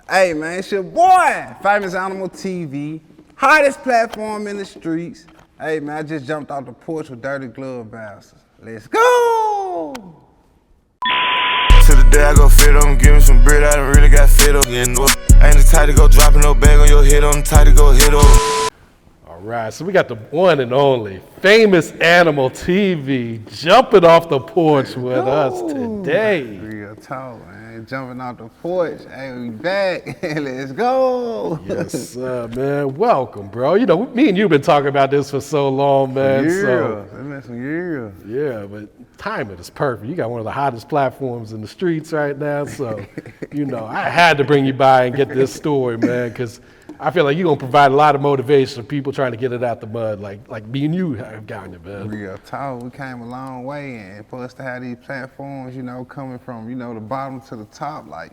Hey man, it's your boy, Famous Animal TV, hottest platform in the streets. Hey man, I just jumped off the porch with Dirty Glove Bastards. Let's go! To the day I go fit on, give me some bread, I done really got fit on. I ain't the type to go dropping no bag on your head, I'm the type to go hit on. All right, so we got the one and only Famous Animal TV jumping off the porch with us today. Real talk, man. Jumping off the porch. Hey, we back. Let's go. Yes, sir, man. Welcome, bro. You know, me and you been talking about this for so long, man. It's So, been some years. yeah, but timing is perfect. You got one of the hottest platforms in the streets right now. So, you know, I had to bring you by and get this story, man, because I feel like you're going to provide a lot of motivation for people trying to get it out the mud, like me and you have gotten it, man. Real talk. We came a long way, and for us to have these platforms, you know, coming from, you know, the bottom to the top, like,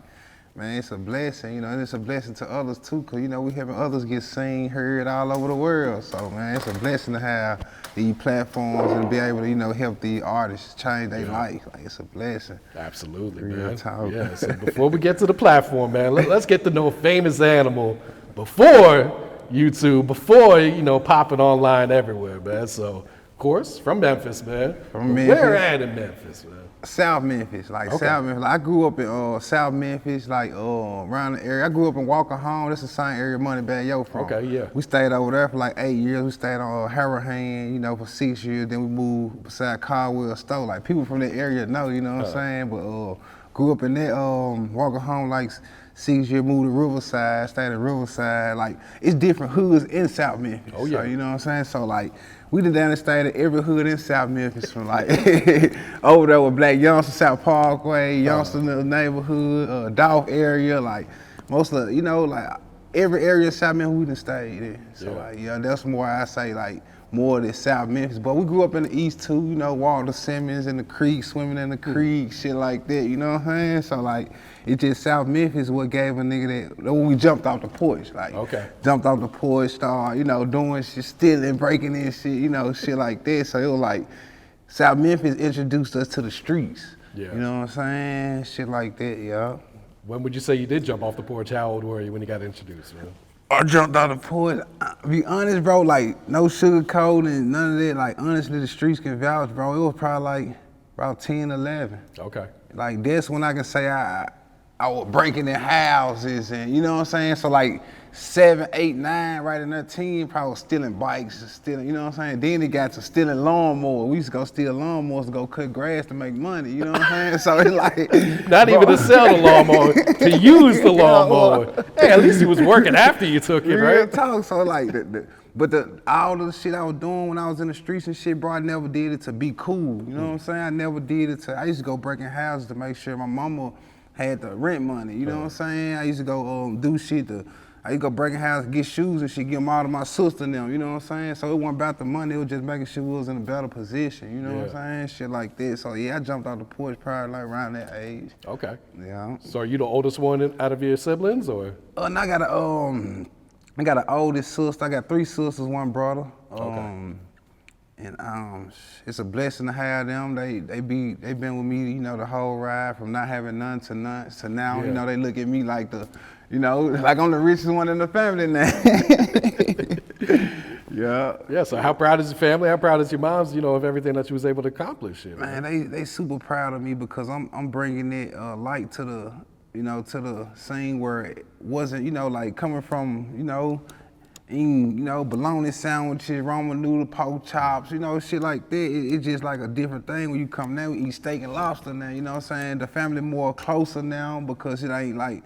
man, it's a blessing, you know, and it's a blessing to others too, because, you know, we having others get seen, heard all over the world. So, man, it's a blessing to have these platforms and be able to, you know, help these artists change their life. Like, it's a blessing. Absolutely, Real man. talk. Yeah, so before we get to the platform, man, let's get to know Famous Animal before YouTube, before, you know, popping online everywhere, man. So, of course, from Memphis, man. From Memphis. Where at in Memphis, man? South Memphis, Okay. South Memphis. Like, I grew up in South Memphis, around the area. I grew up in Walker Home. That's the same area Moneybag Yo from. Okay, yeah. We stayed over there for like 8 years. We stayed on Harrowhand, you know, for 6 years. Then we moved beside Caldwell Store. Like, people from that area know, you know what I'm saying? But grew up in that Walker Home, like 6 years, moved to Riverside, stayed in Riverside. Like, it's different hoods in South Memphis. Oh, yeah. So, you know what I'm saying? So, like, we done down and stayed at every hood in South Memphis, from like over there with Black Youngster, South Parkway, Youngster neighborhood, Dolph area, like most of, you know, like every area of South Memphis we done stayed in. So like, yeah, that's more I say like more than South Memphis. But we grew up in the East too, you know, Walter Simmons in the creek, swimming in the creek, shit like that, you know what I'm saying? So like, it's just South Memphis what gave a nigga that, when we jumped off the porch, like, jumped off the porch, started, you know, doing shit, stealing, breaking in shit, you know, shit like that. So it was like, South Memphis introduced us to the streets. Yeah. You know what I'm saying? Shit like that, yeah. When would you say you did jump off the porch? How old were you when you got introduced, man? I jumped off the porch. Be honest, bro, like, no sugarcoat and none of that. Like, honestly, the streets can vouch, bro. It was probably like about 10, 11. Okay. Like, that's when I can say I was breaking in houses and, you know what I'm saying? So like 7, 8, 9, right in that 10, probably was stealing bikes, stealing, you know what I'm saying? Then it got to stealing lawnmowers. We used to go steal lawnmowers to go cut grass to make money, you know what I'm saying? So it's like. Not even to sell the lawnmower, to use the lawnmower. Hey, at least he was working after you took it, right? Real talk, so like, all the shit I was doing when I was in the streets and shit, bro, I never did it to be cool, you know what I'm saying? I never did it I used to go breaking houses to make sure my mama had the rent money, you know what I'm saying? I used to go do shit I used to go breaking houses, get shoes and shit, give them all to my sister and them, you know what I'm saying? So it wasn't about the money, it was just making sure we was in a better position, you know what I'm saying? Shit like that. So yeah, I jumped off the porch probably like around that age. Okay. Yeah. So are you the oldest one out of your siblings, or? And I got an oldest sister. I got 3 sisters, 1 brother. And it's a blessing to have them. They been with me, you know, the whole ride from not having none to now. Yeah. You know, they look at me like like I'm the richest one in the family now. Yeah. Yeah. So how proud is your family? How proud is your moms? You know, of everything that you was able to accomplish. Man, they super proud of me because I'm bringing it light to the, you know, to the scene where it wasn't, you know, like coming from, you know, eating, you know, bologna sandwiches, ramen noodle, pork chops, you know, shit like that. It's just like a different thing when you come now, we eat steak and lobster now, you know what I'm saying? The family more closer now because it ain't like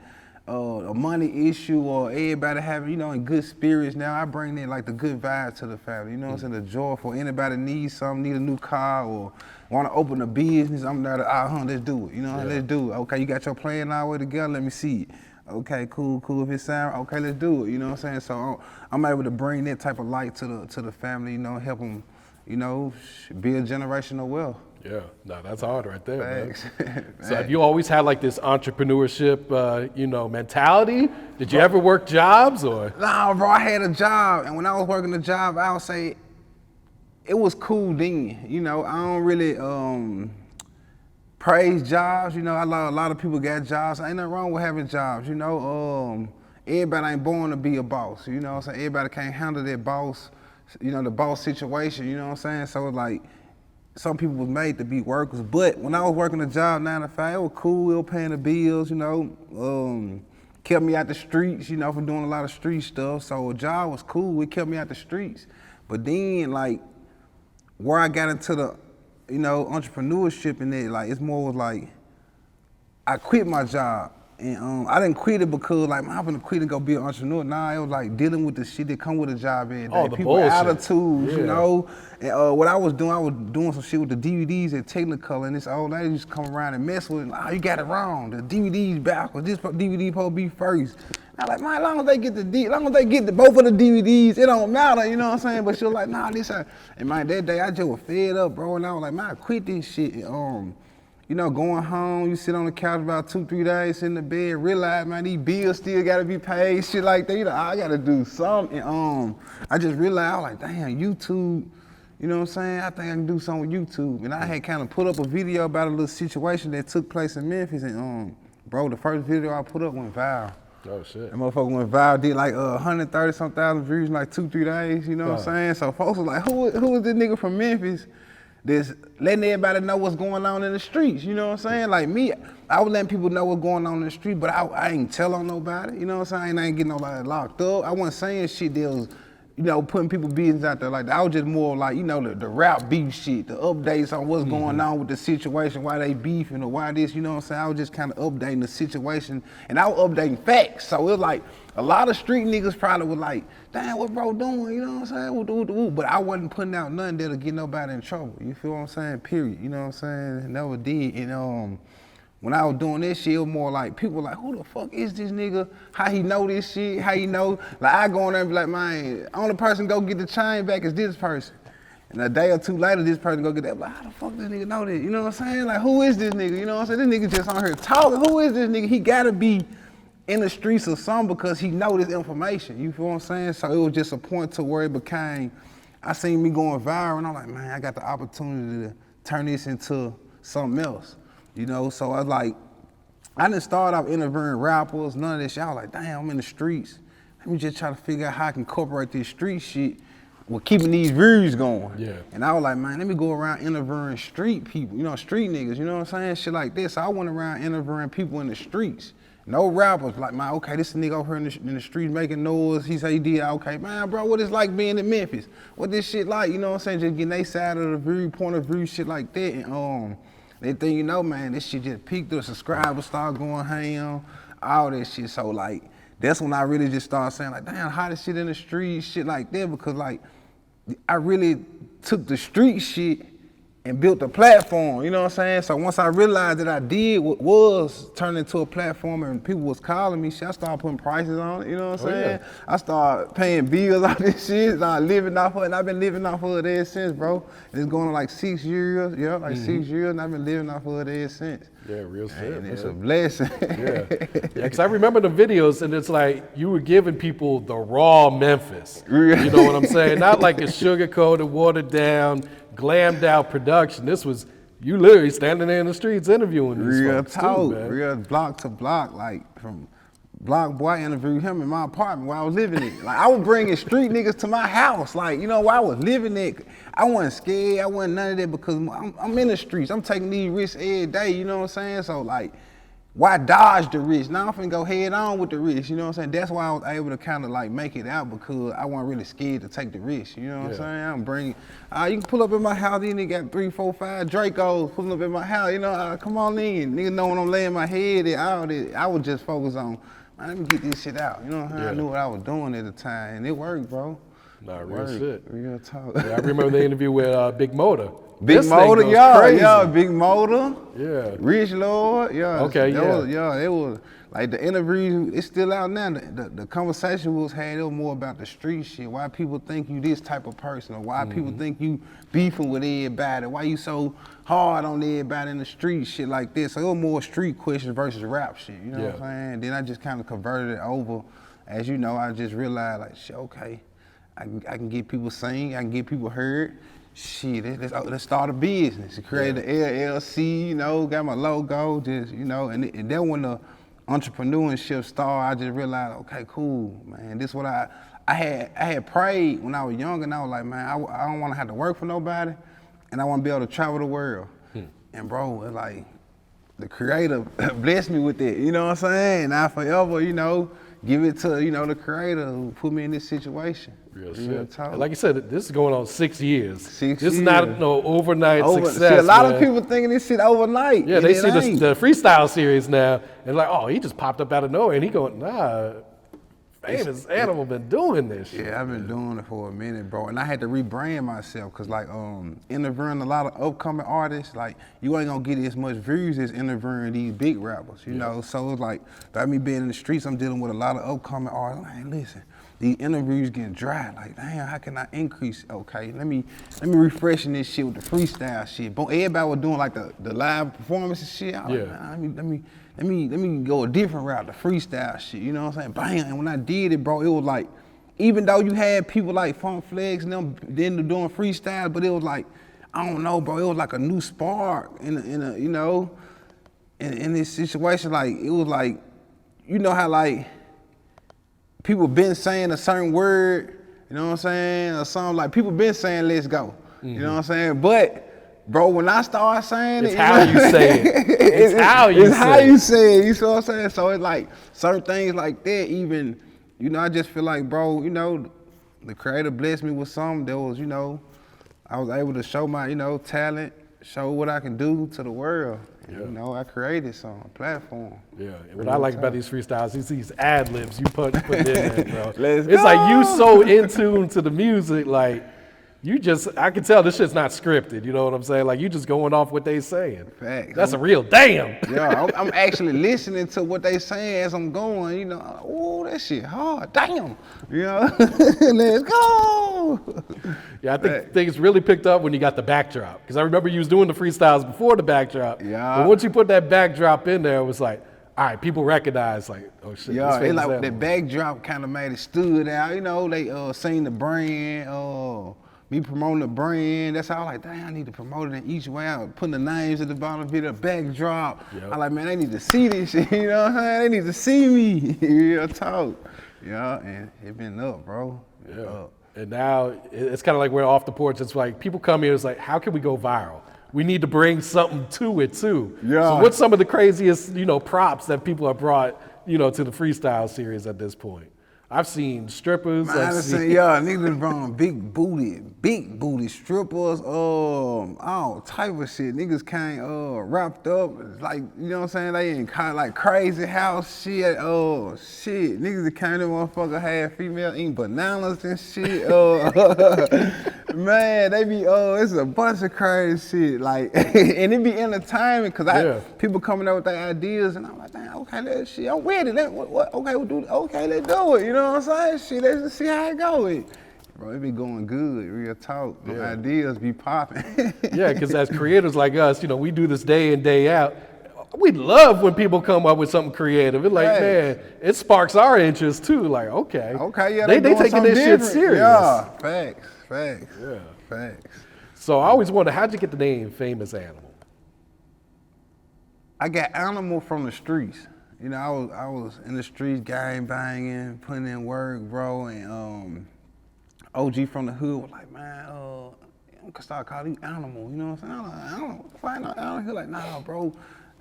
a money issue or everybody having, you know, in good spirits now. I bring in like the good vibe to the family, you know what I'm saying? The joy for anybody needs something, need a new car or want to open a business, I'm there to, let's do it, you know, let's do it. Okay, you got your plan all the way together, let me see it. Okay, cool. If it sound okay, let's do it. You know what I'm saying? So I'm able to bring that type of light to the family. You know, help them, you know, build generational wealth. Yeah, no, that's hard right there, Thanks. Man. So have you always had like this entrepreneurship, you know, mentality? Did you ever work jobs or? Nah, bro, I had a job, and when I was working the job, I would say, it was cool then. You know, I don't really, praise jobs, you know, a lot of people got jobs. Ain't nothing wrong with having jobs, you know. Everybody ain't born to be a boss, you know what I'm saying? Everybody can't handle their boss, you know, the boss situation, you know what I'm saying? So like, some people was made to be workers, but when I was working a job 9 to 5, it was cool, it was paying the bills, you know, kept me out the streets, you know, from doing a lot of street stuff. So a job was cool, it kept me out the streets. But then like, where I got into the, you know, entrepreneurship and it, like, it's more was like, I quit my job. And I didn't quit it because like, I'm gonna quit and go be an entrepreneur. Nah, it was like dealing with the shit that come with a job every day. Oh, the people bullshit. attitudes, Yeah. you know. And what I was doing some shit with the DVDs at Technicolor, and this old lady used to come around and mess with it. Like, oh, you got it wrong. The DVD's backwards. This DVD supposed to be first. And I'm like, man, as long as they get both of the DVDs, it don't matter, you know what I'm saying? But she was like, nah, this. And man, that day I just was fed up, bro. And I was like, man, I quit this shit. You know, going home, you sit on the couch about 2-3 days, sit in the bed, realize, man, these bills still gotta be paid, shit like that. You know, I gotta do something. I just realized, I was like, damn, YouTube, you know what I'm saying? I think I can do something with YouTube. And I had kind of put up a video about a little situation that took place in Memphis. And bro, the first video I put up went viral. Oh shit. That motherfucker went viral, did like 130-some thousand views in like 2-3 days, you know what I'm saying? So folks was like, who is this nigga from Memphis that's letting everybody know what's going on in the streets, you know what I'm saying? Like me, I was letting people know what's going on in the street, but I ain't tell on nobody, you know what I'm saying? I ain't getting nobody locked up. I wasn't saying shit that was, you know, putting people's business out there like that. I was just more like, you know, the rap beef shit, the updates on what's going on with the situation, why they beefing or why this, you know what I'm saying? I was just kind of updating the situation, and I was updating facts. So it was like, a lot of street niggas probably was like, damn, what bro doing, you know what I'm saying? But I wasn't putting out nothing that'll get nobody in trouble, you feel what I'm saying? Period, you know what I'm saying? Never did, and when I was doing this shit, it was more like, people were like, who the fuck is this nigga? How he know this shit? How he know? Like, I go in there and be like, man, only person go get the chain back is this person. And a day or two later, this person go get that. Like, how the fuck this nigga know this? You know what I'm saying? Like, who is this nigga? You know what I'm saying? This nigga just on here talking. Who is this nigga? He gotta be in the streets or something because he know this information. You feel what I'm saying? So it was just a point to where it became, I seen me going viral, and I'm like, man, I got the opportunity to turn this into something else. You know, so I was like, I didn't start off interviewing rappers, none of this shit. I was like, damn, I'm in the streets. Let me just try to figure out how I can incorporate this street shit with keeping these views going. Yeah. And I was like, man, let me go around interviewing street people, you know, street niggas, you know what I'm saying? Shit like this. So I went around interviewing people in the streets. No rappers, like, man, okay, this nigga over here in the street making noise. He say he did, okay, man, bro, what it's like being in Memphis? What this shit like, you know what I'm saying? Just getting they side of the view, point of view, shit like that. And that thing, you know, man, this shit just peaked, the subscribers start going ham, all that shit. So like, that's when I really just started saying like, damn, how this shit in the street, shit like that, because like, I really took the street shit and built a platform, you know what I'm saying? So once I realized that I did what was turning into a platform and people was calling me, shit, I started putting prices on it, you know what I'm saying? Yeah. I started paying bills on this shit, started living off of it, and I've been living off of it ever since, bro. And it's going on like 6 years, 6 years, and I've been living off of it ever since. Yeah, real shit, And it's man. a blessing. Yeah, because I remember the videos, and it's like you were giving people the raw Memphis. You know what I'm saying? Not like a sugar-coated, watered-down, glammed-out production. This was you literally standing there in the streets interviewing these Real folks talk, too, man. real block to block, like from Block Boy, I interviewed him in my apartment where I was living in. Like, I was bringing street niggas to my house. Like, you know, where I was living at, I wasn't scared. I wasn't none of that because I'm in the streets. I'm taking these risks every day, you know what I'm saying? So, like, why dodge the risk? Now I'm finna go head on with the risk, you know what I'm saying? That's why I was able to kind of, like, make it out because I wasn't really scared to take the risk, you know what I'm saying? I'm bringing, you can pull up in my house, these niggas got 3, 4, 5 Dracos pulling up in my house, you know, come on in. Niggas know when I'm laying my head and all that. I was just focused on, man, let me get this shit out. You know what I'm saying? I knew what I was doing at the time, and it worked, bro. Nah, It real worked. shit. Real talk. Yeah, I remember the interview with Big Motor. Big This thing Motor, goes yeah, crazy. yeah, Big Motor. Yeah. Rich Lord, yeah. Okay, It was, like the interview, it's still out now. The conversation we was had, it was more about the street shit. Why people think you this type of person, or why people think you beefing with everybody, why you so hard on everybody in the street, shit like this. So it was more street questions versus rap shit, you know what I'm saying? Then I just kind of converted it over. As you know, I just realized like, shit, okay, I can get people sing, I can get people heard. shit, let's start a business. Created the LLC, you know, got my logo, just, you know, and then when the entrepreneurship started, I just realized, okay, cool, man, this is what I had prayed when I was young, and I was like, man, I don't want to have to work for nobody, and I want to be able to travel the world. And bro, it's like, the creator blessed me with it, you know what I'm saying? And I forever, you know, give it to, you know, the creator who put me in this situation. Real shit. Like you said, this is going on 6 years. This is not no overnight success. See, a lot man. of people thinking this shit overnight. Yeah, they see the freestyle series now and like, oh, he just popped up out of nowhere, and he going, nah, Famous Animal been doing this shit. Yeah, I've been doing it for a minute, bro. And I had to rebrand myself, cause like interviewing a lot of upcoming artists, like you ain't gonna get as much views as interviewing these big rappers, you know? So it's like, by me being in the streets, I'm dealing with a lot of upcoming artists. Like, hey, listen, these interviews getting dry. Like, damn, how can I increase? Okay, let me refreshing this shit with the freestyle shit. But everybody was doing like the live performance and shit. I was like, nah, let me go a different route, the freestyle shit, you know what I'm saying? Bam, and when I did it, bro, it was like, even though you had people like Funk Flex and them then doing freestyle, but it was like, I don't know, bro, it was like a new spark in a you know, in this situation, like, it was like, you know how like, people been saying a certain word, you know what I'm saying, or something, like people been saying, let's go, you know what I'm saying, but, bro, when I start saying it's how you say it. It's how you say it. You see what I'm saying? So it's like certain things like that. Even, you know, I just feel like, bro, you know, the creator blessed me with something that was, you know, I was able to show my, you know, talent, show what I can do to the world. Yeah. You know, I created some platform. Yeah, and what I like about these freestyles is these ad libs you put in there, bro. Let's it's go. Like you so in tune to the music, like. You just, I can tell this shit's not scripted, you know what I'm saying? Like, you just going off what they saying. Facts. That's a real damn. Yeah, I'm actually listening to what they saying as I'm going, you know. Oh, that shit hard, damn. You know, let's go. Yeah, I think things really picked up when you got the backdrop. Because I remember you was doing the freestyles before the backdrop. Yeah. But once you put that backdrop in there, it was like, all right, people recognize, like, oh shit. Yeah, it like the backdrop kind of made it stood out. You know, they seen the brand, me promoting the brand. That's how I like, dang, I need to promote it in each way. I'm putting the names at the bottom of the backdrop. Yep. I like, man, they need to see this shit, you know what I'm saying? They need to see me, real talk. Yeah, and it been up, bro. Yeah. Up. And now it's kind of like we're off the porch. It's like people come here, it's like, how can we go viral? We need to bring something to it too. Yeah. So what's some of the craziest, you know, props that people have brought, you know, to the freestyle series at this point? I've seen strippers. Niggas brought big booty strippers, all type of shit. Niggas came wrapped up, like, you know what I'm saying? They in kind of like crazy house shit. Oh shit, niggas that came to motherfucker had female eating bananas and shit. Man, they be it's a bunch of crazy shit. Like, and it be entertainment because people coming up with their ideas, and I'm like, damn, okay, let's shit, I'm with it. Okay, we'll do. Okay, let's do it. You know what I'm saying? Shit, let's just see how it goes. Bro, it be going good, real talk. The ideas be popping. Yeah, because as creators like us, you know, we do this day in, day out. We love when people come up with something creative. It's like, man, it sparks our interest too. Like, okay, yeah, they taking this shit serious. Yeah, facts. Yeah, facts. So I always wonder, how'd you get the name Famous Animal? I got Animal from the streets. You know, I was in the streets, gang banging, putting in work, bro, and OG from the hood was like, man, I can start calling you Animal, you know what I'm saying? I don't find out Animal. He like, nah, bro,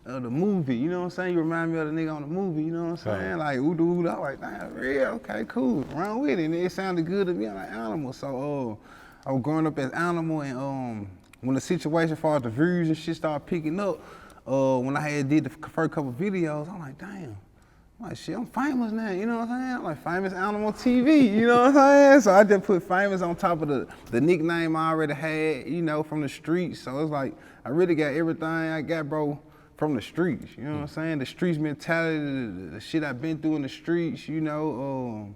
the movie, you know what I'm saying? You remind me of the nigga on the movie, you know what I'm saying? Like, ooh, I was like, nah, real, okay, cool, run with it. And it sounded good to me, I'm like, Animal. So I was growing up as Animal, and when the situation as far as the views and shit started picking up, when I had did the first couple videos, I'm like, damn. I'm like, shit, I'm famous now, you know what I'm saying? I'm like, Famous Animal TV, you know what I'm saying? So I just put famous on top of the nickname I already had, you know, from the streets. So it's like, I really got everything I got, bro, from the streets, you know what I'm saying? The streets mentality, the shit I've been through in the streets, you know,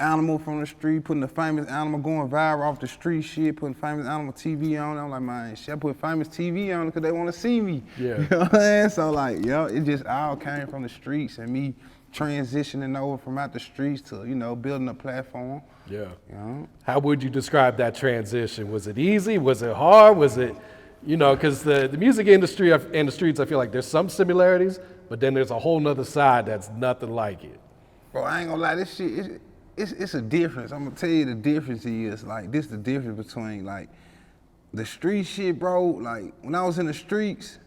animal from the street, putting the famous animal going viral off the street shit, putting famous animal TV on. I'm like, man, shit, I put famous TV on because they want to see me. Yeah. You know what I'm saying? So like, yo, it just all came from the streets and me transitioning over from out the streets to, you know, building a platform. Yeah. You know? How would you describe that transition? Was it easy? Was it hard? Was it, you know, because the music industry and the streets, I feel like there's some similarities, but then there's a whole nother side that's nothing like it. Bro, I ain't gonna lie, this shit, it's a difference. I'm gonna tell you the difference is, like, this the difference between, like, the street shit, bro. Like, when I was in the streets,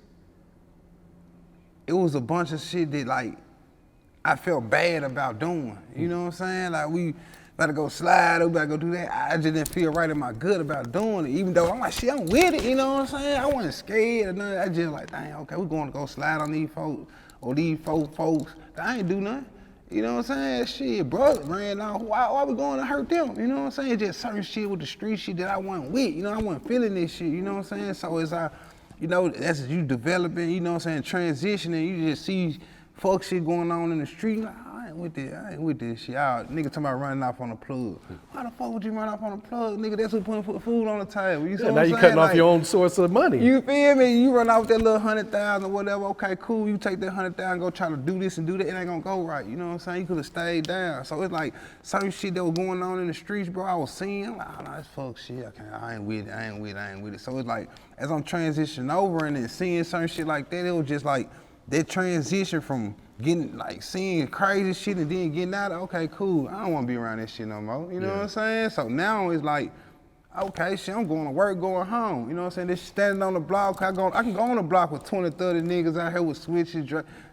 it was a bunch of shit that, like, I felt bad about doing. You know what I'm saying? Like, we gotta go slide, we gotta go do that. I just didn't feel right in my gut about doing it, even though I'm like, shit, I'm with it, you know what I'm saying? I wasn't scared or nothing. I just like, dang, okay, we're going to go slide on these folks, or these folks. I ain't do nothing. You know what I'm saying? Shit, brother ran off. Why we going to hurt them? You know what I'm saying? Just certain shit with the street shit that I wasn't with. You know, I wasn't feeling this shit. You know what I'm saying? So as you know, as you developing, you know what I'm saying, transitioning, you just see fuck shit going on in the street. Like, I ain't with this shit. Y'all, nigga talking about running off on the plug. Why the fuck would you run off on the plug? Nigga, that's who put food on the table. You see what Now I'm you're saying? cutting off Like, your own source of money. you feel me? You run off that little 100,000 or whatever, okay, cool. You take that 100,000, go try to do this and do that, it ain't gonna go right. You know what I'm saying? You could have stayed down. So it's like certain shit that was going on in the streets, bro, I was seeing, I'm like, oh, no, that's fuck shit. I ain't with it. So it's like, as I'm transitioning over and then seeing certain shit like that, it was just like that transition from getting, like, seeing crazy shit and then getting out of, okay, cool, I don't want to be around that shit no more. You know what I'm saying? So now it's like, okay, shit, I'm going to work, going home. You know what I'm saying? This standing on the block, I can go on the block with 20, 30 niggas out here with switches.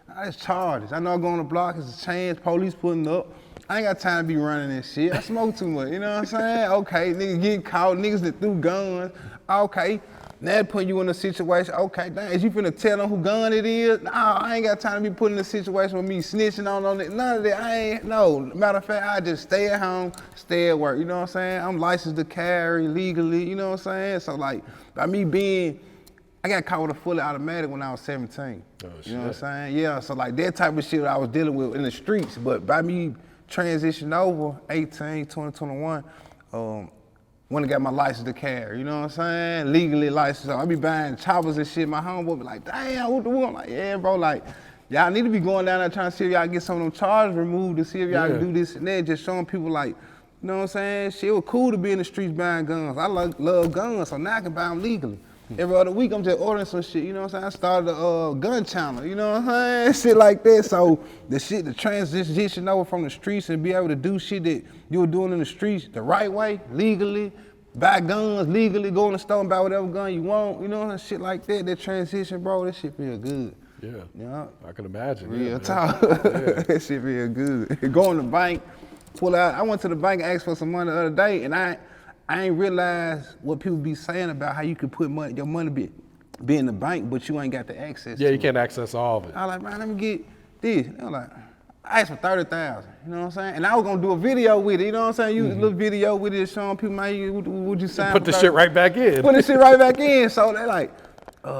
That's charges. I know I go on the block, it's a chance, police putting up. I ain't got time to be running this shit. I smoke too much, you know what I'm saying? Okay, niggas getting caught, niggas that threw guns. Okay, now that put you in a situation, okay, dang, is you finna tell them who gun it is? Nah, I ain't got time to be put in a situation with me snitching on it. None of that, no. Matter of fact, I just stay at home, stay at work, you know what I'm saying? I'm licensed to carry legally, you know what I'm saying? So like, by me I got caught with a fully automatic when I was 17. Oh, shit. You know what I'm saying? Yeah, so like that type of shit I was dealing with in the streets, but by me transitioning over 18, 20, 21, when I got my license to carry, you know what I'm saying? Legally licensed. So I be buying choppers and shit. My homeboy be like, damn, what the world? I'm like, yeah, bro, like, y'all need to be going down there trying to see if y'all get some of them charges removed to see if y'all can do this and that, just showing people like, you know what I'm saying? Shit, it was cool to be in the streets buying guns. I love guns, so now I can buy them legally. Every other week I'm just ordering some shit, you know what I'm saying? I started a gun channel, you know what I'm saying? Shit like that. So the transition over from the streets and be able to do shit that you were doing in the streets the right way, legally, buy guns legally, go in the store and buy whatever gun you want, you know, shit like that. That transition, bro, that shit feel good. Yeah, I can imagine. Real talk. That shit feel good. Go in the bank, pull out. I went to the bank and asked for some money the other day, and I ain't realized what people be saying about how you can put your money be in the bank, but you ain't got the access to you can't access all of it. I was like, man, let me get this. I was like, I asked for 30,000, you know what I'm saying? And I was gonna do a video with it, you know what I'm saying? Use a little video with it, showing people, man, would you sign Put the shit right back in. Put the shit right back in. So they like, we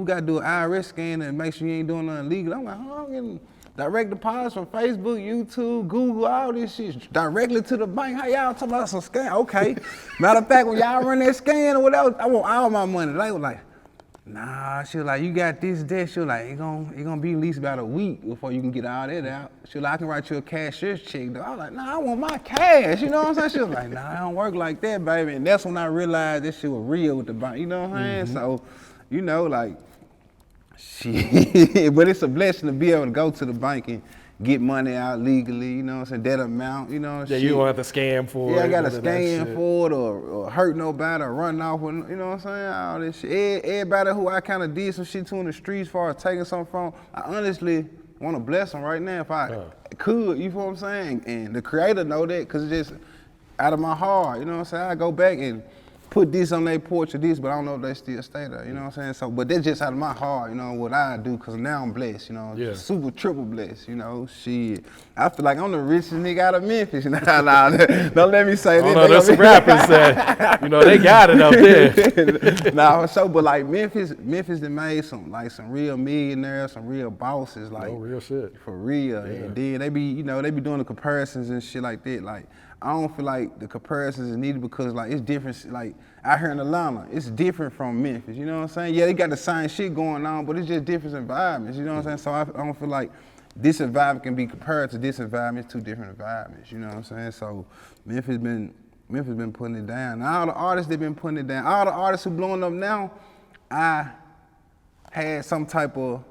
gotta do an IRS scan and make sure you ain't doing nothing illegal. I'm like, I'm getting direct deposits from Facebook, YouTube, Google, all this shit directly to the bank. How y'all talking about some scan? Okay. Matter of fact, when y'all run that scan or whatever, I want all my money. They was like, nah, she was like, you got this, that. She was like, it gonna be at least about a week before you can get all that out. She was like, I can write you a cashier's check, though. I was like, nah, I want my cash, you know what I'm saying? She was like, nah, I don't work like that, baby. And that's when I realized this shit was real with the bank, you know what I'm saying? So, you know, like, shit. But it's a blessing to be able to go to the bank and get money out legally, you know what I'm saying? That amount, you know. Yeah, you don't have to scam for it. Yeah, I got to scan for it or hurt nobody or run off with, you know what I'm saying? All this shit. Everybody who I kind of did some shit to in the streets as far as taking something from, I honestly want to bless them right now if I could, you feel what I'm saying? And the creator know that because it's just out of my heart, you know what I'm saying? I go back and put this on their porch or this, but I don't know if they still stay there, you know what I'm saying? So, but that's just out of my heart, you know, what I do, because now I'm blessed, you know, super triple blessed, you know, shit. I feel like I'm the richest nigga out of Memphis. Nah, don't let me say that. No, there's some rappers that, you know, they got it up there. Nah, for sure, but like Memphis done made some real millionaires, some real bosses, like. Oh, real shit. For real, Yeah. and then they be doing the comparisons and shit like that, like. I don't feel like the comparisons is needed because like it's different, like out here in Atlanta, it's different from Memphis, you know what I'm saying? Yeah, they got the same shit going on, but it's just different environments, you know what I'm saying? So I don't feel like this environment can be compared to this environment, it's two different environments, you know what I'm saying? So Memphis been putting it down. All the artists, they've been putting it down. All the artists who blowing up now, I had some type of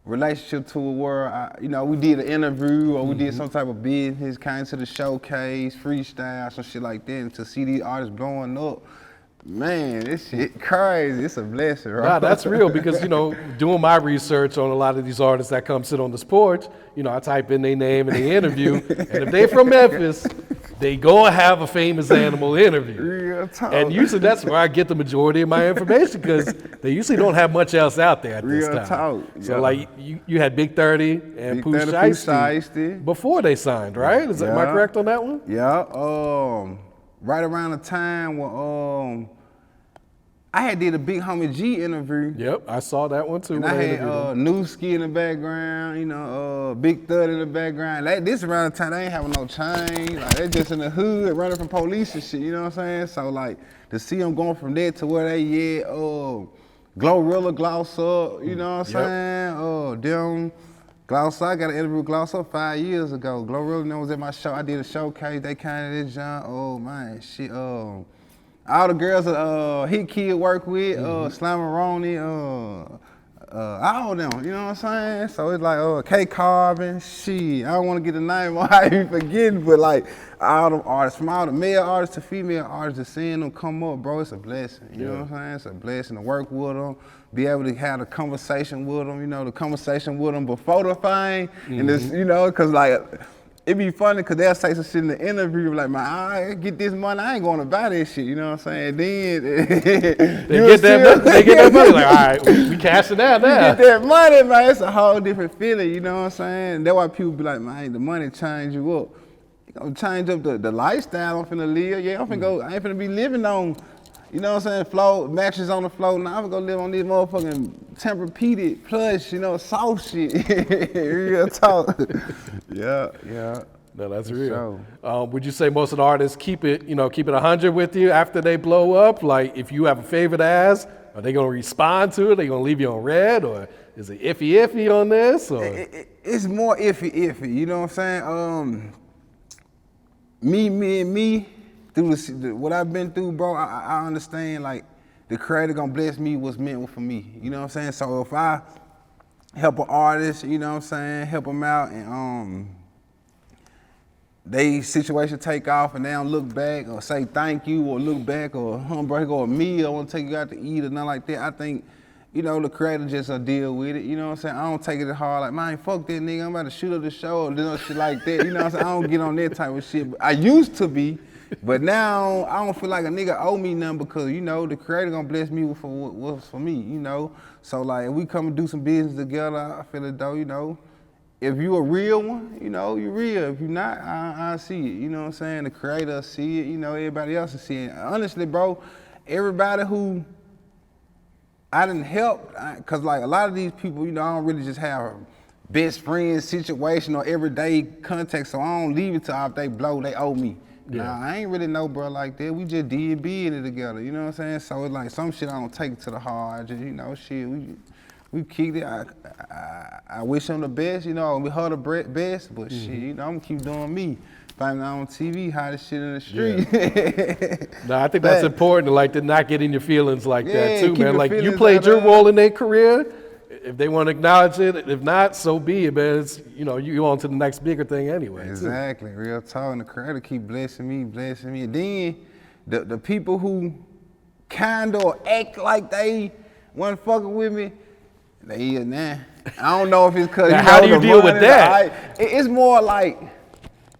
relationship to it where, we did an interview or we did some type of business, came to the showcase, freestyle, some shit like that, and to see these artists blowing up, man, this shit crazy. It's a blessing, right? Nah, that's real because, doing my research on a lot of these artists that come sit on this porch, I type in their name and they interview, and if they from Memphis, they go and have a famous animal interview. Real talk. And usually that's where I get the majority of my information because they usually don't have much else out there at this time. Real talk. So yeah. like you had Big 30 and Big Pooh 30, Shiesty before they signed, right? Am I correct on that one? Yeah. Right around the time when I had did a Big Homie G interview. Yep, I saw that one too. And I had Newski in the background, Big Thud in the background. This around the time they ain't having no chain. Like they just in the hood running from police and shit, you know what I'm saying? So like to see them going from there to where they Glorilla, Gloss Up, you know what I'm saying? Them Gloss Up, I got an interview with Gloss Up 5 years ago. Glorilla was at my show. I did a showcase. They kind of did John. Oh man, shit. All the girls that Hit Kid work with, Slammeroni, all of them, you know what I'm saying? So it's like, K Carbon, shit. I don't want to get the name on how you forgetting, but like all them artists, from all the male artists to female artists, just seeing them come up, bro, it's a blessing. You know what I'm saying? It's a blessing to work with them, be able to have a conversation with them, the conversation with them before the thing, and this, cause like, it be funny because they'll say some shit in the interview like, man, I get this money, I ain't going to buy this shit, you know what I'm saying? Then they get that money, like, all right, we cashing out now. You get that money, man, it's a whole different feeling, you know what I'm saying? That's why people be like, man, the money change you up. You gonna change up the lifestyle I'm finna live. Yeah, I ain't finna be living on, you know what I'm saying, mattress on the floor. Now I'm gonna live on this motherfucking Tempur-Pedic plush, soft shit. Real talk. Yeah. No, that's real. Would you say most of the artists keep it 100 with you after they blow up? Like, if you have a favorite ass, are they gonna respond to it? Are they gonna leave you on red, or is it iffy on this? Or? It's more iffy. You know what I'm saying? Me. Through what I've been through, bro, I understand, like, the creator gonna bless me what's meant for me, you know what I'm saying? So if I help an artist, you know what I'm saying, help them out, and they situation take off and they don't look back or say thank you or look back or break or a meal, I wanna take you out to eat or nothing like that, I think, the creator just deal with it, you know what I'm saying? I don't take it hard, like, man, fuck that nigga, I'm about to shoot up the show or shit like that, you know what I'm saying? I don't get on that type of shit, but I used to be. But now I don't feel like a nigga owe me nothing because the creator gonna bless me for what's for me, So like if we come and do some business together, I feel it though, if you a real one, you real. If you not, I see it. You know what I'm saying? The creator see it, everybody else will see it. Honestly, bro, everybody who I done help, cause like a lot of these people, I don't really just have a best friend situation or everyday contact, so I don't leave it till after they blow, they owe me. Yeah. Nah, I ain't really know bro like that. We just did be in it together, you know what I'm saying? So it's like some shit I don't take to the heart. Just, shit, we kicked it. I wish him the best, we heard the best, but shit, I'm gonna keep doing me. Finding out on TV, hottest shit in the street. Yeah. No, I think that's important, like to not get in your feelings like that too, man. Like you played your role in their career. If they want to acknowledge it, if not, so be it, man. It's, you on to the next bigger thing anyway. Exactly, real talk. And the creator keep blessing me. And then the people who kind of act like they wasn't fucking with me, they here now. I don't know if it's because how do you deal with that? It's more like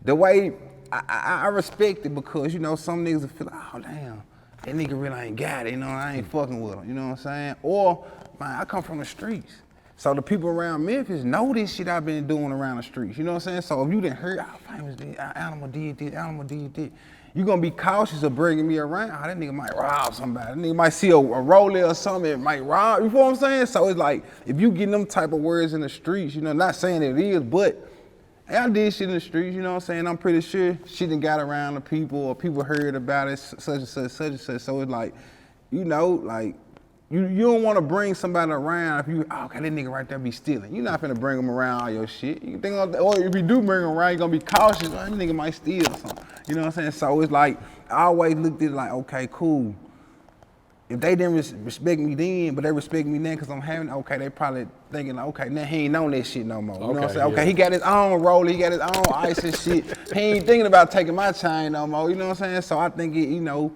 the way I respect it because, some niggas will feel like, oh, damn. that nigga really ain't got it, you know, I ain't fucking with him, you know what I'm saying? Or, man, I come from the streets. So the people around Memphis know this shit I've been doing around the streets, you know what I'm saying? So if you didn't hear, famous this, Animal did this, Animal did this, you gonna be cautious of bringing me around. That nigga might rob somebody. That nigga might see a rollie or something, it might rob, you feel what I'm saying? So it's like, if you getting them type of words in the streets, you know, not saying it is, but I did shit in the streets, you know what I'm saying? I'm pretty sure shit done got around the people or people heard about it, such and such, such and such. So it's like, you know, like, you don't want to bring somebody around if you, okay, that nigga right there be stealing. You're not finna bring him around all your shit. You think, or if you do bring him around, you're gonna be cautious. Oh, that nigga might steal or something. You know what I'm saying? So it's like, I always looked at it like, okay, cool. If they didn't respect me then, but they respect me now because I'm having, okay, they probably thinking like, okay, now he ain't on that shit no more. You know what I'm saying? Okay, he got his own roller, he got his own ice and shit. He ain't thinking about taking my chain no more, you know what I'm saying? So I think it, you know,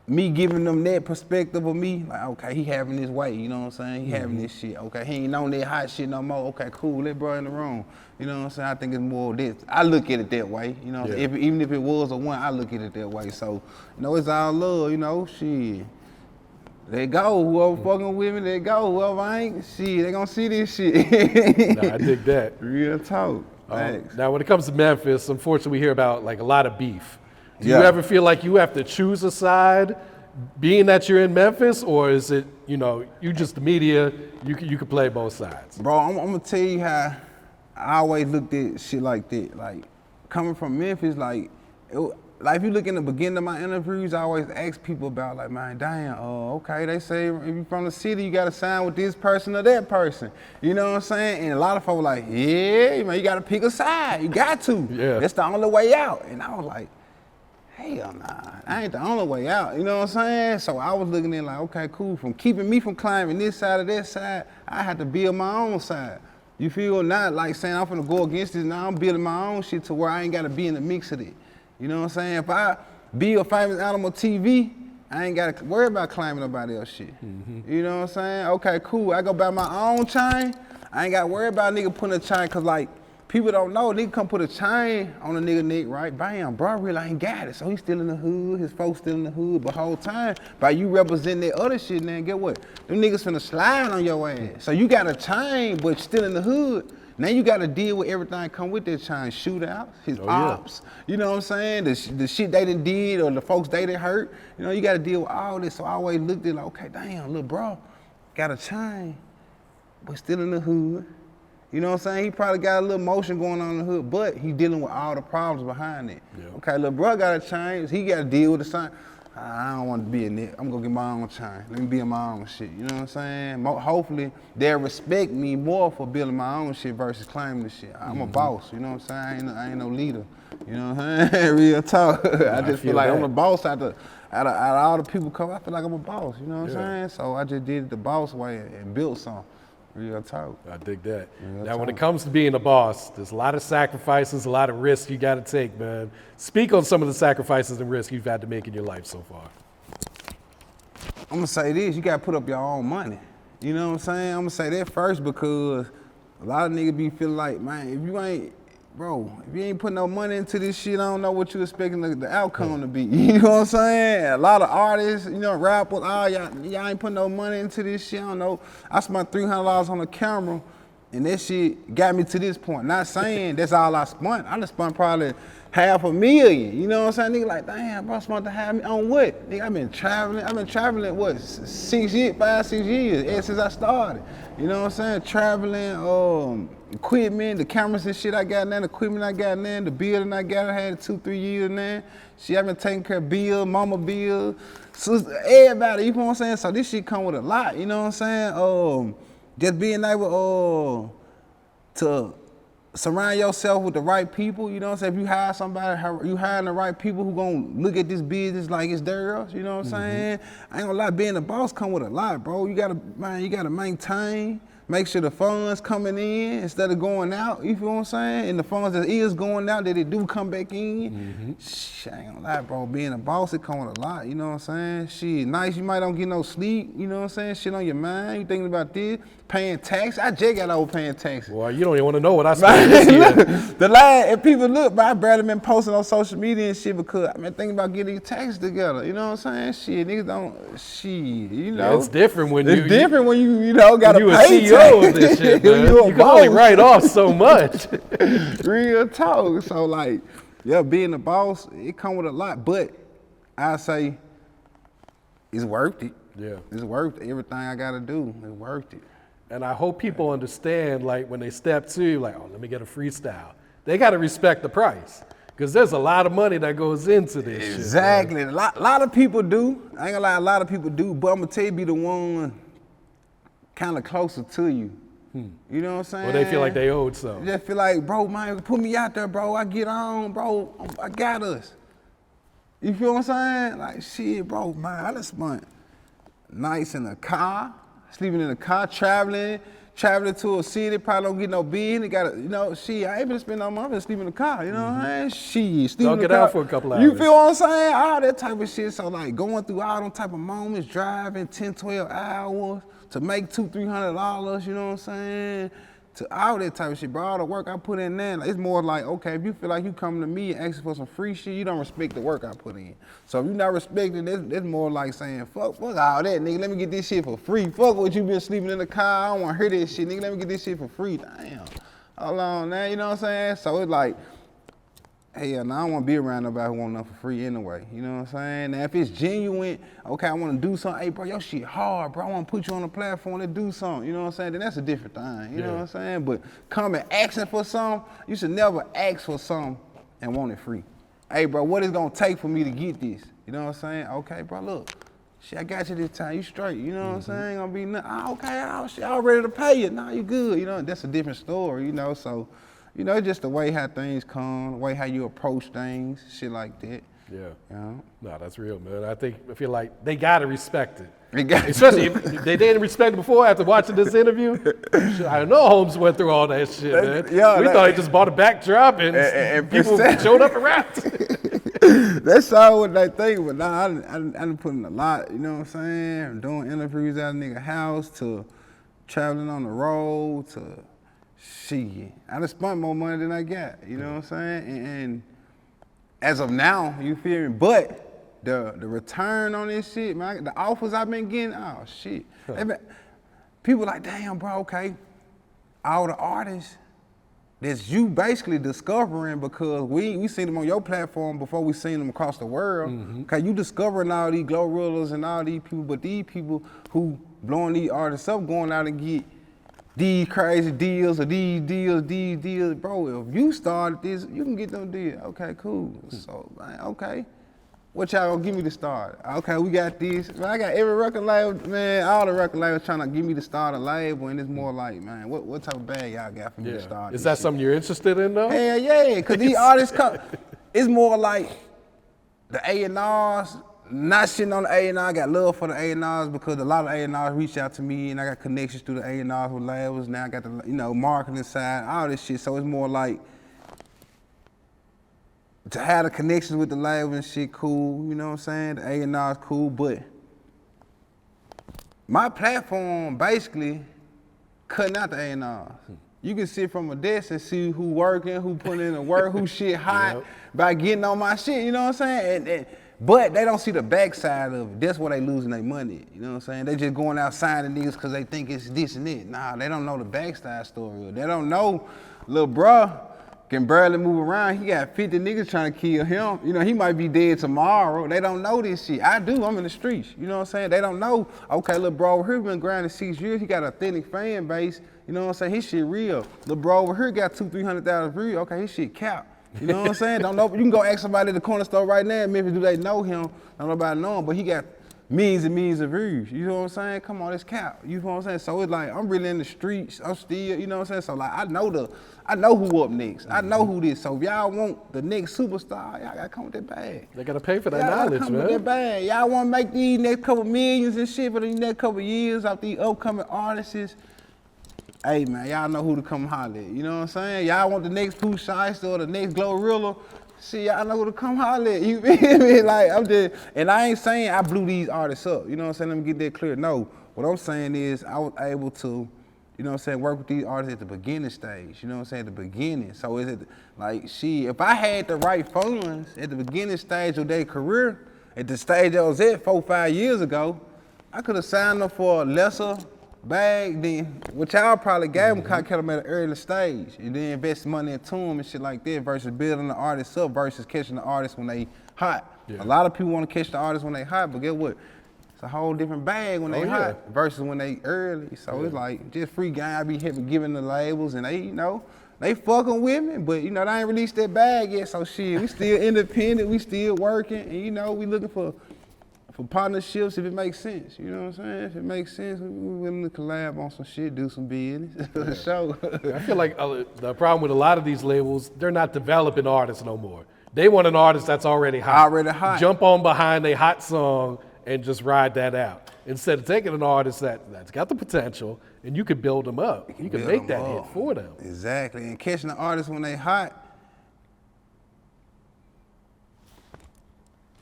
me giving them that perspective of me, like, okay, he having his way, you know what I'm saying? He having this shit, okay, he ain't on that hot shit no more, okay, cool, let bro in the room. You know what I'm saying? I think it's more of this. I look at it that way, you know what I'm saying? Even if it was a one, I look at it that way. So, you know, it's all love, you know, shit. They go, whoever fucking with me, they go. Whoever ain't, shit, they gonna see this shit. Nah, I dig that. Real talk. Now, when it comes to Memphis, unfortunately, we hear about like a lot of beef. Do you ever feel like you have to choose a side, being that you're in Memphis, or is it, you know, you just the media, you can play both sides? Bro, I'm gonna tell you how I always looked at shit like that. Like, coming from Memphis, like if you look in the beginning of my interviews, I always ask people about, like, man, damn, okay, they say if you from the city, you gotta sign with this person or that person. You know what I'm saying? And a lot of folks like, yeah, man, you gotta pick a side. You got to. Yeah. That's the only way out. And I was like, hell nah, I ain't the only way out. You know what I'm saying? So I was looking at like, okay, cool. From keeping me from climbing this side or that side, I had to build my own side. You feel? Not like saying I'm finna go against this. Now I'm building my own shit to where I ain't gotta be in the mix of it. You know what I'm saying? If I be a famous Animal TV, I ain't gotta worry about climbing nobody else shit. You know what I'm saying? Okay, cool. I go buy my own chain. I ain't gotta worry about a nigga putting a chain, cause like, people don't know, nigga come put a chain on a nigga neck, right? Bam, bro really ain't got it. So he's still in the hood, his folks still in the hood, but whole time, by you representing that other shit, man, get what? Them niggas finna slide on your ass. So you got a chain, but still in the hood. Now you gotta deal with everything come with that chain. Shootouts, his ops, you know what I'm saying? The shit they done did or the folks they done hurt. You know, you gotta deal with all this. So I always looked at it like, okay, damn, little bro got a chain, but still in the hood. You know what I'm saying? He probably got a little motion going on in the hood, but he dealing with all the problems behind it. Yeah. Okay, little bro got a chain, he gotta deal with the chain. I don't want to be in it. I'm gonna get my own chain. Let me be in my own shit. You know what I'm saying? Hopefully, they'll respect me more for building my own shit versus claiming the shit. I'm a boss. You know what I'm saying? I ain't no leader. You know what I'm saying? Real talk. I just feel like I'm the boss out of all the people come. I feel like I'm a boss. You know what I'm saying? So I just did it the boss way and built something. Real talk. I dig that. Now, when it comes to being a boss, there's a lot of sacrifices, a lot of risks you got to take, man. Speak on some of the sacrifices and risks you've had to make in your life so far. I'm going to say this, you got to put up your own money. You know what I'm saying? I'm going to say that first because a lot of niggas be feeling like, man, if you ain't putting no money into this shit, I don't know what you expecting the outcome to be. You know what I'm saying? A lot of artists, you know, rappers, y'all ain't putting no money into this shit. I don't know. I spent $300 on a camera, and that shit got me to this point. Not saying that's all I spent. I just spent probably $500,000. You know what I'm saying? Nigga like, damn, bro, I spent $500,000 on what? Nigga, I've been traveling, what, 6 years, 5, 6 years, ever since I started. You know what I'm saying? Traveling, equipment, the cameras and shit I got now, the equipment I got now, the building I got, I had 2-3 years now. Shit, I've been taking care of Bill, Mama Bill, sister, everybody, you know what I'm saying? So this shit come with a lot, you know what I'm saying? Just being able to surround yourself with the right people, you know what I'm saying? If you hire somebody, you hiring the right people who gonna look at this business like it's theirs, you know what I'm saying? I ain't gonna lie, being a boss come with a lot, bro. You gotta maintain make sure the funds coming in instead of going out, you feel what I'm saying? And the funds that is going out, that it do come back in. Shit, I ain't gonna lie, bro, being a boss, it come with a lot, you know what I'm saying? Shit, nice, you might don't get no sleep, you know what I'm saying? Shit on your mind, you thinking about this, paying tax. I just got over paying taxes. Boy, you don't even want to know what I spent this year. The line, if people look, but I barely been posting on social media and shit because I've been thinking about getting these taxes together, you know what I'm saying? Shit, niggas don't, shit, you know. Yeah, it's different when It's different when you know, got to you a pay CEO tax. of this shit, man. You You can only write off so much. Real talk. So like, yeah, being a boss, it come with a lot, but I say it's worth it. Yeah. It's worth it. Everything I gotta do, it's worth it. And I hope people understand, like, when they step to, like, oh, let me get a freestyle. They got to respect the price. Because there's a lot of money that goes into this shit. Exactly. A lot of people do. I ain't gonna lie, a lot of people do, but I'm gonna tell you, be the one kind of closer to you. You know what I'm saying? Or they feel like they owed something. Just feel like, bro, man, put me out there, bro. I get on, bro. I got us. You feel what I'm saying? Like, shit, bro, man, I just spent nights in a car, sleeping in a car, traveling to a city, probably don't get no bid. They got, you know, shit, I ain't been spending no money, I been sleeping in the car, you know what I'm saying? Shit, Don't get out for a couple hours. You feel what I'm saying? All that type of shit. So like going through all them type of moments, driving 10, 12 hours to make $200-300, you know what I'm saying? To all that type of shit, bro. All the work I put in there, like, it's more like, okay, if you feel like you coming to me and asking for some free shit, you don't respect the work I put in. So if you not respecting it, it's more like saying, fuck all that, nigga. Let me get this shit for free. Fuck what you been sleeping in the car. I don't want to hear this shit, nigga. Let me get this shit for free. Damn. Hold on now, you know what I'm saying? So it's like, hey, now I don't want to be around nobody who want nothing for free anyway. You know what I'm saying? Now if it's genuine, okay, I want to do something. Hey, bro, your shit hard, bro. I want to put you on the platform to do something. You know what I'm saying? Then that's a different thing. You know what I'm saying? But coming asking for something, you should never ask for something and want it free. Hey, bro, what is gonna take for me to get this? You know what I'm saying? Okay, bro, look. Shit, I got you this time. You straight. You know what I'm saying? Ain't gonna be nothing. Oh, okay, oh, shit, I'm ready to pay you. Nah, you good. You know, that's a different story, you know, so. You know, just the way how things come, the way how you approach things, shit like that. Yeah. You know? No, that's real, man. I feel like they got to respect it. Especially if they didn't respect it before after watching this interview. Shit, I know Holmes went through all that shit, man. Yeah, we thought he just bought a backdrop and people showed up around. That's all what they think, but nah, I done put in a lot, you know what I'm saying? I'm doing interviews at a nigga house to traveling on the road to shit. I done spent more money than I got, you know what I'm saying? And as of now, you feel me? But the return on this shit, man, the offers I've been getting, oh shit. People like, damn, bro, okay. All the artists that's you basically discovering because we seen them on your platform before we seen them across the world. Okay, you discovering all these Glorillaz and all these people, but these people who blowing these artists up, going out and get these crazy deals or these deals, bro. If you started this, you can get them deals. Okay, cool. So, man, okay. What y'all gonna give me to start? Okay, we got this. Man, I got every record label, man, all the record labels trying to give me to start a label, and it's more like, man, what type of bag y'all got for me to start? Is that shit? Something you're interested in, though? Hell yeah, because these artists come, it's more like the A&Rs, not shitting on the A&R. I got love for the A&Rs because a lot of A&Rs reach out to me and I got connections through the A&Rs with labels. Now I got the, you know, marketing side, all this shit. So it's more like to have the connections with the label and shit cool, you know what I'm saying? The A&R's cool, but my platform basically cutting out the A&Rs. You can sit from a desk and see who working, who putting in the work, who shit hot by getting on my shit, you know what I'm saying? But they don't see the backside of it. That's where they losing their money. You know what I'm saying? They just going out signing niggas because they think it's this and that. Nah, they don't know the backside story. They don't know little bruh can barely move around. He got 50 niggas trying to kill him. You know, he might be dead tomorrow. They don't know this shit. I do, I'm in the streets. You know what I'm saying? They don't know, okay, little bro over here been grinding 6 years. He got an authentic fan base. You know what I'm saying? His shit real. Little bro over here got 200,000-300,000 views. Okay, his shit cap. You know what I'm saying? Don't know. You can go ask somebody at the corner store right now in Memphis, do they know him? Don't nobody know him, but he got millions and millions of views. You know what I'm saying? Come on, it's cap. You know what I'm saying? So it's like, I'm really in the streets. I'm still, you know what I'm saying? So like, I know who up next. I know who this. So if y'all want the next superstar, y'all gotta come with that bag. They gotta pay for that y'all knowledge, come man. With that bag. Y'all wanna make these next couple millions and shit for the next couple years off these upcoming artists. hey man, y'all know who to come holler at. You know what I'm saying? Y'all want the next Pooh Shiesty or the next Glorilla? See, y'all know who to come holler at. You feel me? Like, I'm just, and I ain't saying I blew these artists up. You know what I'm saying? Let me get that clear. No, what I'm saying is I was able to, you know what I'm saying, work with these artists at the beginning stage. You know what I'm saying? At the beginning. So is it like, if I had the right funds at the beginning stage of their career, at the stage I was at 4, 5 years ago, I could have signed them for a lesser bag than what y'all probably gave them, kept them at an early stage and then invest money into them and shit like that versus building the artists up versus catching the artists when they hot. Yeah. A lot of people want to catch the artists when they hot, but guess what? It's a whole different bag when they hot versus when they early. So it's like just free game. I be giving the labels and they, you know, they fucking with me, but you know, they ain't released that bag yet. So shit, we still independent, we still working, and you know, we looking for partnerships if it makes sense. You know what I'm saying? If it makes sense, we willing to collab on some shit, do some business. For sure. I feel like the problem with a lot of these labels, they're not developing artists no more. They want an artist that's already hot. Already hot. Jump on behind a hot song and just ride that out. Instead of taking an artist that's got the potential and you can build them up. You can make that hit for them. Exactly. And catching the artists when they hot,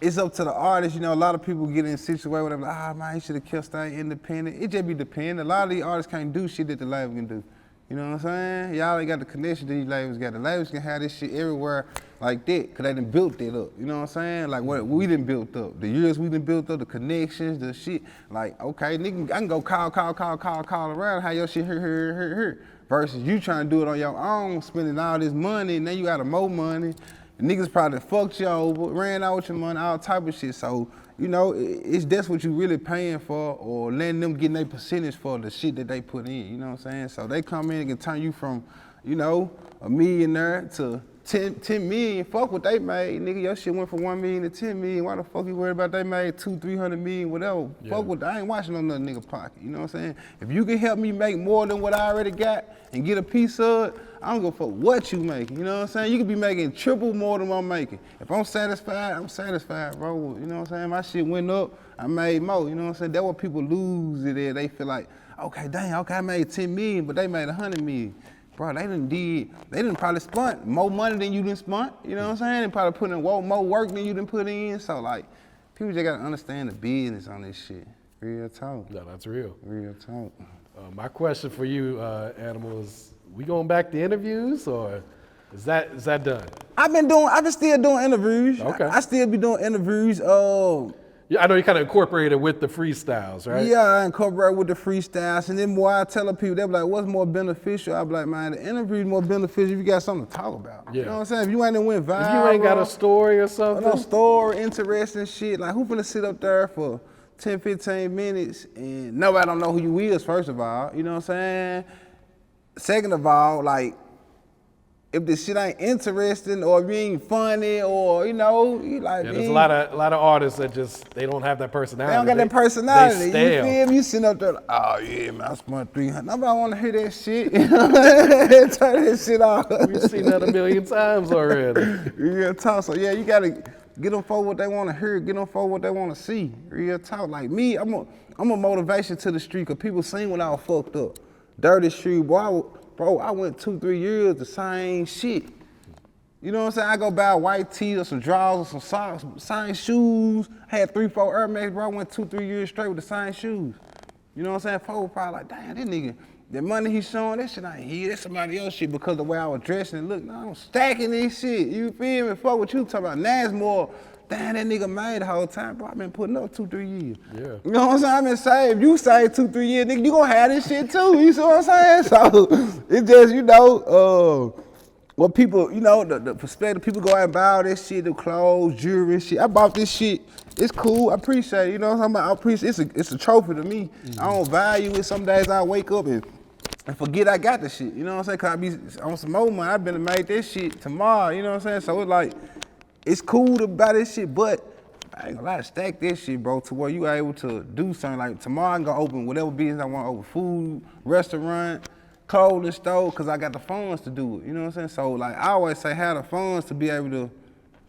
it's up to the artist. You know, a lot of people get in a situation where they're like, man, he should have kept staying independent. It just be dependent. A lot of these artists can't do shit that the label can do. You know what I'm saying? Y'all ain't got the connection that these labels got. The labels can have this shit everywhere like that, cause they done built it up. You know what I'm saying? Like what we done built up. The years we done built up, the connections, the shit. Like, okay, nigga, I can go call around how your shit here. Versus you trying to do it on your own, spending all this money, and then you got more money. Niggas probably fucked you over, ran out with your money, all type of shit. So, you know, that's what you really paying for or letting them get their percentage for the shit that they put in, you know what I'm saying? So they come in and can turn you from, you know, a millionaire to 10 million. Fuck what they made, nigga. Your shit went from 1 million to 10 million. Why the fuck you worried about they made 200-300 million, whatever? Yeah. Fuck what, I ain't watching on another nigga pocket, you know what I'm saying? If you can help me make more than what I already got and get a piece of it, I don't give a fuck what you making, you know what I'm saying? You could be making triple more than what I'm making. If I'm satisfied, bro. You know what I'm saying? My shit went up, I made more, you know what I'm saying? That's what people lose it at. They feel like, okay, I made 10 million, but they made 100 million. Bro, they done probably spent more money than you done spent, you know what I'm saying? They probably put in more work than you done put in. So like, people just gotta understand the business on this shit. Real talk. No, that's real. Real talk. My question for you, Animal, is we going back to interviews or is that done? I've been still doing interviews. Okay. I still be doing interviews. Yeah, I know you kind of incorporated with the freestyles, right? Yeah, I incorporate with the freestyles, and then more I tell people, they be like, what's more beneficial? I be like, man, the interview's more beneficial if you got something to talk about. Yeah. You know what I'm saying? If you ain't went viral. If you ain't got a story or something. No story, interesting shit. Like, who finna sit up there for 10, 15 minutes and nobody don't know who you is, first of all. You know what I'm saying? Second of all, like, if this shit ain't interesting or if you ain't funny or, you know, you like, yeah, there's a lot of artists that just, they don't have that personality. They don't got that personality. They you feel me? You sitting up there like, oh yeah, man, I spent 300. Nobody want to hear that shit. Turn that shit off. We've seen that 1 million times already. Real talk. So yeah, you gotta get them for what they want to hear, get them for what they want to see. Real talk. Like me, I'm a motivation to the street, cause people seen when I was fucked up. Dirty street, boy. Bro, I went 2-3 years the same shit. You know what I'm saying? I go buy a white tee or some drawers or some socks, same shoes. I had 3-4 Air Max, bro. I went 2-3 years straight with the same shoes. You know what I'm saying? Folks probably like, damn, this nigga, the money he's showing, that shit ain't here. That's somebody else shit because of the way I was dressing and look. No, I'm stacking this shit. You feel me? Fuck what you talking about. Now it's more, damn, that nigga made the whole time. Bro, I been putting up 2-3 years. Yeah. You know what I'm saying? I been saying, if you say 2-3 years, nigga, you gonna have this shit too. You see what I'm saying? So it's just, you know, what people, you know, the perspective, people go out and buy all this shit, the clothes, jewelry, shit. I bought this shit. It's cool. I appreciate it. You know what I'm talking about? I appreciate it. It's a trophy to me. Mm-hmm. I don't value it. Some days I wake up and forget I got the shit. You know what I'm saying? Cause I be on some more money. I been made this shit tomorrow. You know what I'm saying? So it's like, it's cool to buy this shit, but I ain't gonna lie, to stack this shit, bro, to where you are able to do something. Like tomorrow I'm gonna open whatever business I want to open, food, restaurant, clothing store, cause I got the funds to do it. You know what I'm saying? So like I always say, have the funds to be able to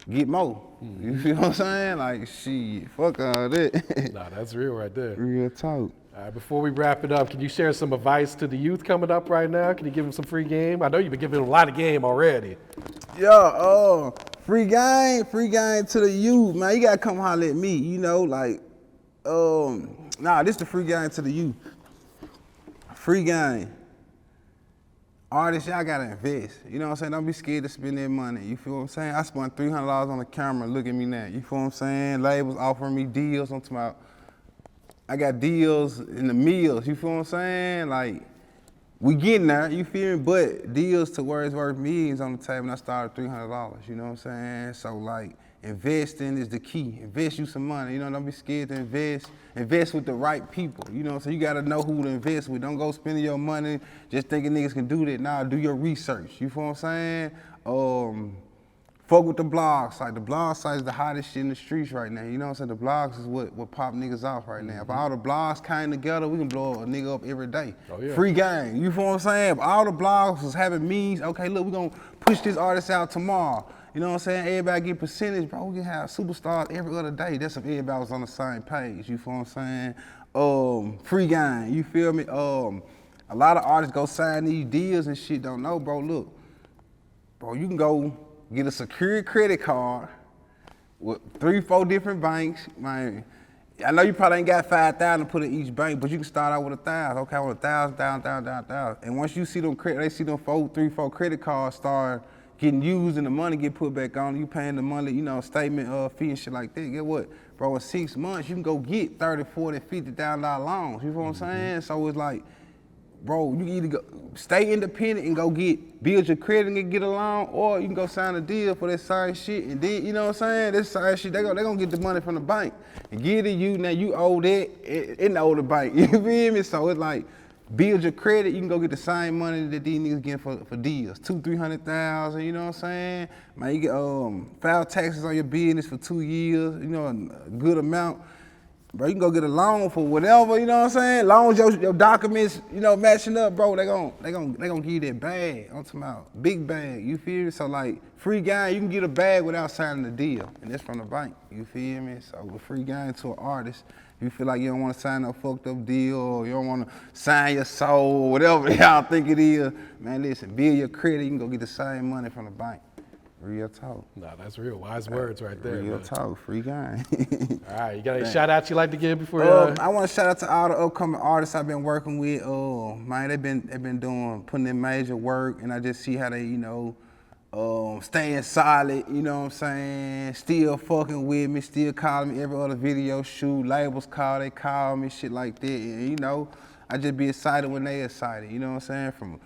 get more. Mm-hmm. You feel what I'm saying? Like shit, fuck all that. Nah, that's real right there. Real talk. All right, before we wrap it up, can you share some advice to the youth coming up right now? Can you give them some free game? I know you've been giving them a lot of game already. Yo, free game to the youth, man. You gotta come holler at me, you know, like, this the free game to the youth. Free game. Artists, y'all gotta invest. You know what I'm saying? Don't be scared to spend that money. You feel what I'm saying? I spent $300 on the camera. Look at me now. You feel what I'm saying? Labels offering me deals. I'm talking about, I got deals in the meals. You feel what I'm saying? Like, we getting there. You feel me? But deals to where it's worth millions on the table, and I started $300. You know what I'm saying? So like, investing is the key. Invest you some money. You know, don't be scared to invest. Invest with the right people. You know what I'm saying? You gotta know who to invest with. Don't go spending your money just thinking niggas can do that. Nah, do your research. You feel what I'm saying? Fuck with the blog site. The blog site is the hottest shit in the streets right now. You know what I'm saying? The blogs is what pop niggas off right now. If all the blogs came together, we can blow a nigga up every day. Oh, yeah. Free game. You feel what I'm saying? If all the blogs was having memes, okay, look, we gonna push this artist out tomorrow. You know what I'm saying? Everybody get percentage, bro. We can have superstars every other day. That's if everybody was on the same page. You feel what I'm saying? Free game. You feel me? A lot of artists go sign these deals and shit. Don't know, bro. Look, bro, you can go get a secured credit card with 3-4 different banks. Man, I know you probably ain't got 5,000 to put in each bank, but you can start out with 1,000. Okay, I want 1,000, 1,000. And once you see them they see them 3-4 credit cards start getting used and the money get put back on, you paying the money, you know, statement fee and shit like that. Get what? Bro, in 6 months, you can go get 30, 40, $50,000 loans. You know what I'm saying? So it's like, bro, you can either go stay independent and go build your credit and get a loan, or you can go sign a deal for that same shit. And then, you know what I'm saying? This same shit, they gonna get the money from the bank and give it to you. Now you owe that in the older bank. You feel me? So it's like, build your credit, you can go get the same money that these niggas getting for deals. $200,000-300,000, you know what I'm saying? Man, you get file taxes on your business for 2 years, you know, a good amount. Bro, you can go get a loan for whatever, you know what I'm saying? Long as your documents, you know, matching up, bro, they gonna give you that bag. I'm talking about big bag, you feel me? So like, free game, you can get a bag without signing the deal, and that's from the bank, you feel me? So with free game to an artist, you feel like you don't want to sign a fucked up deal, or you don't want to sign your soul, or whatever y'all think it is, man, listen, build your credit, you can go get the same money from the bank. Real talk. Nah, that's real wise words right there. Real talk, free game. All right, you got any shout outs you like to give before? I want to shout out to all the upcoming artists I've been working with. Man, they've been putting in major work, and I just see how they, you know, staying solid, you know what I'm saying? Still fucking with me, still calling me every other video shoot, labels they call me, shit like that. And you know, I just be excited when they excited, you know what I'm saying? From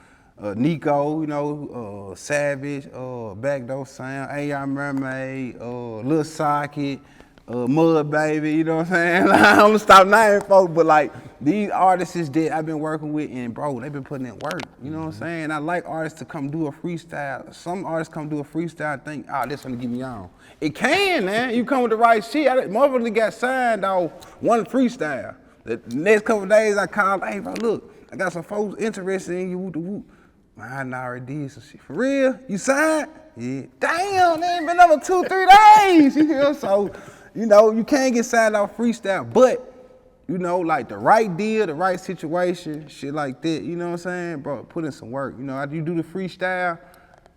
Nico, you know, Savage, Backdoor Sound, A.R. Mermaid, Lil Socket, Mud Baby, you know what I'm saying? I'm gonna stop naming folks, but like, these artists that I've been working with, and bro, they've been putting in work, you know what I'm saying? I like artists to come do a freestyle. Some artists come do a freestyle and think, this gonna get me on. It can, man. You come with the right shit. Motherfuckers got signed off one freestyle. The next couple of days I called, hey bro, look, I got some folks interested in you, whoop. Man, I already did some shit. For real? You signed? Yeah. Damn, they ain't been over 2-3 days. You know, so, you know, you can't get signed off freestyle, but, you know, like the right deal, the right situation, shit like that, you know what I'm saying? Bro, put in some work. You know, after you do the freestyle,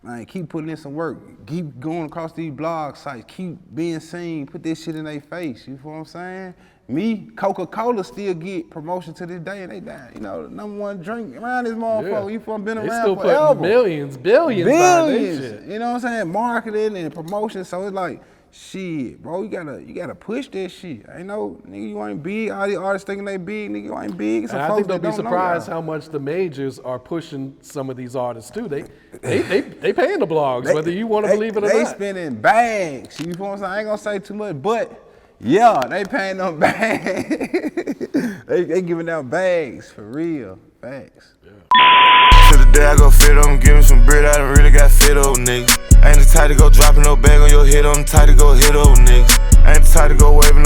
man, keep putting in some work. Keep going across these blog sites. Keep being seen. Put this shit in their face. You feel what I'm saying? Me, Coca-Cola still get promotion to this day, and they die. You know, the #1 drink around this motherfucker. You feel been around forever. Billions. You know what I'm saying? Marketing and promotion. So it's like, shit, bro, you gotta push that shit. Ain't no nigga, you ain't big. All these artists thinking they big, nigga, you ain't big. I think they'll be surprised how much the majors are pushing some of these artists too. They paying the blogs, whether you want to believe it or not. They spending bags. You feel what I'm saying? I ain't gonna say too much, but yeah, they paying them bags. they giving out bags for real. Facts. Yeah. To the day I go fit on, give me some bread, I done really got fit old niggas. I ain't the type to go dropping no bag on your head, I'm the type to go hit old niggas. I ain't the type to go waving no